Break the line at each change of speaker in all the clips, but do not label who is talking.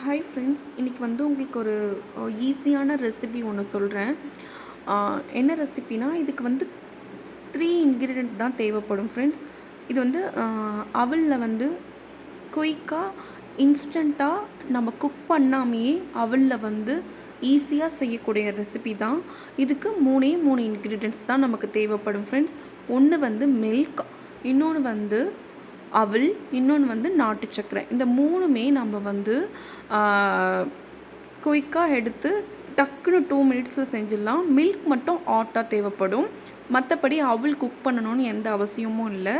Hi friends, இன்றைக்கி வந்து உங்களுக்கு ஒரு ஈஸியான ரெசிபி ஒன்று சொல்கிறேன். என்ன ரெசிபினா, இதுக்கு வந்து 3 இன்க்ரீடியன்ட் தான் தேவைப்படும் ஃப்ரெண்ட்ஸ். இது வந்து அவலில் வந்து குயிக்காக இன்ஸ்டண்ட்டாக நம்ம குக் பண்ணாமையே அவலில் வந்து ஈஸியாக செய்யக்கூடிய ரெசிபி தான். இதுக்கு 3 இன்க்ரீடியன்ட்ஸ் தான் நமக்கு தேவைப்படும் ஃப்ரெண்ட்ஸ். ஒன்று வந்து மில்க், இன்னொன்று வந்து அவல், இன்னொன்று வந்து நாட்டு சர்க்கரை. இந்த 3மே நம்ம வந்து குயிக்காக எடுத்து டக்குன்னு 2 மினிட்ஸில் செஞ்சிடலாம். மில்க் மட்டும் ஹாட்டாக தேவைப்படும். மற்றபடி அவல் குக் பண்ணணும்னு எந்த அவசியமும் இல்லை.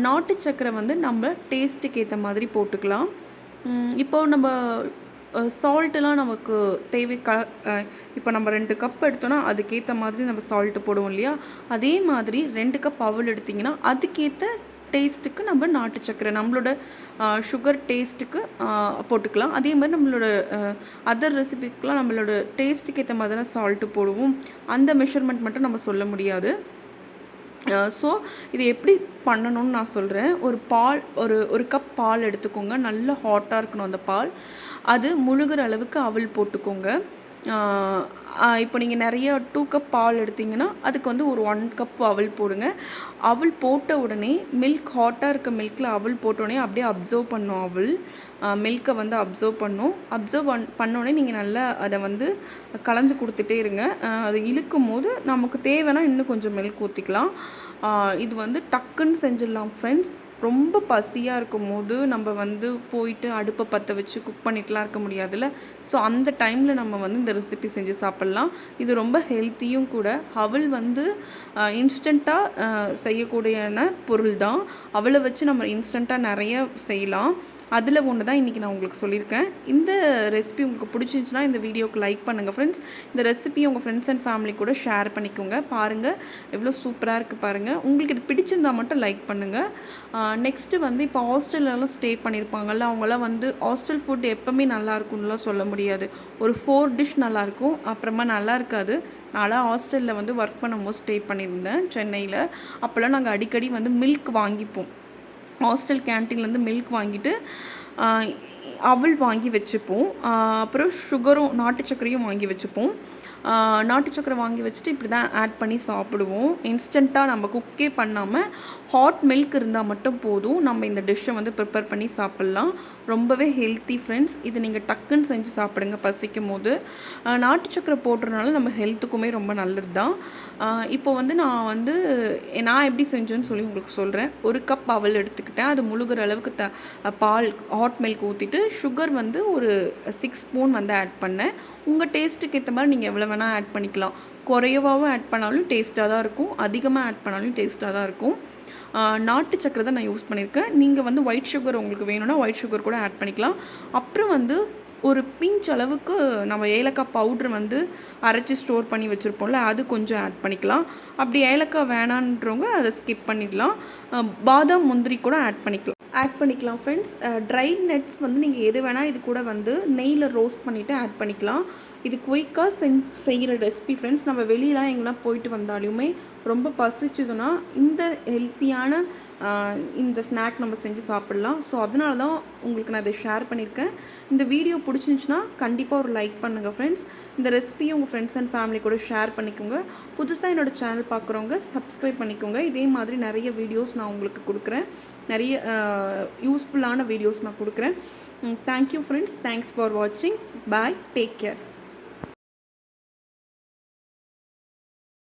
நாட்டு சர்க்கரை வந்து நம்ம டேஸ்ட்டுக்கு ஏற்ற மாதிரி போட்டுக்கலாம். இப்போது நம்ம சால்ட்டுலாம் நமக்கு தேவை இப்போ நம்ம 2 கப் எடுத்தோன்னா அதுக்கேற்ற மாதிரி நம்ம சால்ட்டு போடுவோம் இல்லையா? அதே மாதிரி 2 கப் அவல் எடுத்திங்கன்னா அதுக்கேற்ற டேஸ்ட்டுக்கு நம்ம நாட்டு சர்க்கரை நம்மளோட சுகர் டேஸ்ட்டுக்கு போட்டுக்கலாம். அதே மாதிரி நம்மளோட அதர் ரெசிபிக்கெலாம் நம்மளோட டேஸ்ட்டுக்கு ஏற்ற மாதிரி தான் சால்ட்டு போடுவோம். அந்த மெஷர்மெண்ட் மட்டும் நம்ம சொல்ல முடியாது. ஸோ இது எப்படி பண்ணணும்னு நான் சொல்கிறேன். ஒரு கப் பால் எடுத்துக்கோங்க. நல்லா ஹாட்டாக இருக்கணும் அந்த பால். அது முழுகிற அளவுக்கு அவல் போட்டுக்கோங்க. இப்போ நீங்கள் நிறைய 2 கப் பால் எடுத்திங்கன்னா அதுக்கு வந்து ஒரு 1 கப் அவல் போடுங்க. அவல் போட்ட உடனே ஹாட்டாக இருக்க மில்கில் அவல் போட்டோடனே அப்படியே அப்சர்வ் பண்ணும். அவல் மில்கை வந்து அப்சர்வ் பண்ணோடனே நீங்கள் நல்லா அதை வந்து கலந்து கொடுத்துட்டே இருங்க. அது இழுக்கும் போது நமக்கு தேவைன்னா இன்னும் கொஞ்சம் மில்க் ஊற்றிக்கலாம். இது வந்து டக்குன்னு செஞ்சிடலாம் ஃப்ரெண்ட்ஸ். ரொம்ப பசியாக இருக்கும் போது நம்ம வந்து போயிட்டு அடுப்பை பற்ற வச்சு குக் பண்ணிட்டுலாம் இருக்க முடியாதுல்ல. ஸோ அந்த டைமில் நம்ம வந்து இந்த ரெசிபி செஞ்சு சாப்பிட்லாம். இது ரொம்ப ஹெல்த்தியும் கூட. அவல் வந்து இன்ஸ்டண்ட்டாக செய்யக்கூடியான பொருள் தான். அவளை வச்சு நம்ம இன்ஸ்டண்ட்டாக நிறைய செய்யலாம். அதில் ஒன்று தான் இன்றைக்கி நான் உங்களுக்கு சொல்லியிருக்கேன். இந்த ரெசிபி உங்களுக்கு பிடிச்சிருந்துச்சுன்னா இந்த வீடியோக்கு லைக் பண்ணுங்கள் ஃப்ரெண்ட்ஸ். இந்த ரெசிபியை உங்கள் ஃப்ரெண்ட்ஸ் அண்ட் ஃபேமிலி கூட ஷேர் பண்ணிக்கோங்க. பாருங்கள் எவ்வளோ சூப்பராக இருக்குது பாருங்கள். உங்களுக்கு இது பிடிச்சிருந்தால் மட்டும் லைக் பண்ணுங்கள். நெக்ஸ்ட்டு வந்து இப்போ ஹாஸ்டல்லலாம் ஸ்டே பண்ணியிருப்பாங்கள்ல, அவங்களாம் வந்து ஹாஸ்டல் ஃபுட் எப்போவுமே நல்லாயிருக்கும்லாம் சொல்ல முடியாது. ஒரு 4 டிஷ் நல்லாயிருக்கும், அப்புறமா நல்லா இருக்காது. நான்லாம் ஹாஸ்டலில் வந்து ஒர்க் பண்ணும்போது ஸ்டே பண்ணியிருந்தேன் சென்னையில். அப்போல்லாம் நாங்கள் அடிக்கடி வந்து மில்க் வாங்கிப்போம். ஹாஸ்டல் கேன்டீன்லேருந்து மில்க் வாங்கிட்டு அவல் வாங்கி வச்சுப்போம். அப்புறம் சுகரும் நாட்டு சர்க்கரையும் வாங்கி வச்சுப்போம். நாட்டு சர்க்கரை வாங்கி வச்சுட்டு இப்படி தான் ஆட் பண்ணி சாப்பிடுவோம். இன்ஸ்டண்ட்டாக நம்ம குக்கே பண்ணாமல் ஹாட் மில்க் இருந்தால் மட்டும் போதும். நம்ம இந்த டிஷ்ஷை வந்து ப்ரிப்பேர் பண்ணி சாப்பிட்லாம். ரொம்பவே ஹெல்த்தி ஃப்ரெண்ட்ஸ். இது நீங்கள் டக்குன்னு செஞ்சு சாப்பிடுங்க பசிக்கும் போது. நாட்டு சர்க்கரை போடுறதுனால நம்ம ஹெல்த்துக்குமே ரொம்ப நல்லது தான். இப்போ வந்து நான் எப்படி செஞ்சேன்னு சொல்லி உங்களுக்கு சொல்கிறேன். ஒரு கப் அவல் எடுத்துக்கிட்டேன். அது முழுகிற அளவுக்கு பால் ஹாட் மில்க் ஊற்றிட்டு சுகர் வந்து ஒரு 6 ஸ்பூன் வந்து ஆட் பண்ணேன். உங்கள் டேஸ்ட்டுக்கு ஏற்ற மாதிரி நீங்கள் எவ்வளோ வேணால் ஆட் பண்ணிக்கலாம். குறைவாகவும் ஆட் பண்ணாலும் டேஸ்ட்டாக தான் இருக்கும், அதிகமாக ஆட் பண்ணாலும் டேஸ்ட்டாக தான் இருக்கும். நாட்டு சக்கரை தான் நான் யூஸ் பண்ணியிருக்கேன். நீங்கள் வந்து ஒயிட் சுகர் உங்களுக்கு வேணும்னா ஒயிட் சுகர் கூட ஆட் பண்ணிக்கலாம். அப்புறம் வந்து ஒரு பிஞ்ச் அளவுக்கு நம்ம ஏலக்காய் பவுட்ரு வந்து அரைச்சி ஸ்டோர் பண்ணி வச்சுருப்போம்ல, அது கொஞ்சம் ஆட் பண்ணிக்கலாம். அப்படி ஏலக்காய் வேணான்றவங்க அதை ஸ்கிப் பண்ணிடலாம். பாதாம் முந்திரி கூட ஆட் பண்ணிக்கலாம் ஃப்ரெண்ட்ஸ். ட்ரை நட்ஸ் வந்து நீங்கள் எது வேணால் இது கூட வந்து நெய்யில் ரோஸ்ட் பண்ணிவிட்டு ஆட் பண்ணிக்கலாம். இது குயிக்காக செய்கிற ரெசிபி ஃப்ரெண்ட்ஸ். நம்ம வெளியெலாம் எங்கேனா போயிட்டு வந்தாலுமே ரொம்ப பசிச்சதுன்னா இந்த ஹெல்த்தியான இந்த ஸ்நாக் நம்ம செஞ்சு சாப்பிட்லாம். ஸோ அதனால தான் உங்களுக்கு நான் இதை ஷேர் பண்ணியிருக்கேன். இந்த வீடியோ பிடிச்சிருந்துச்சுன்னா கண்டிப்பாக ஒரு லைக் பண்ணுங்கள் ஃப்ரெண்ட்ஸ். இந்த ரெசிபியை உங்கள் ஃப்ரெண்ட்ஸ் அண்ட் ஃபேமிலி கூட ஷேர் பண்ணிக்கோங்க. புதுசாக என்னோடய சேனல் பார்க்குறவங்க சப்ஸ்கிரைப் பண்ணிக்கோங்க. இதே மாதிரி நிறைய வீடியோஸ் நான் உங்களுக்கு கொடுக்குறேன். நிறைய யூஸ்ஃபுல்லான வீடியோஸ் நான் கொடுக்குறேன். Thank you friends. தேங்க்ஸ் ஃபார் வாட்சிங். பாய். Take care.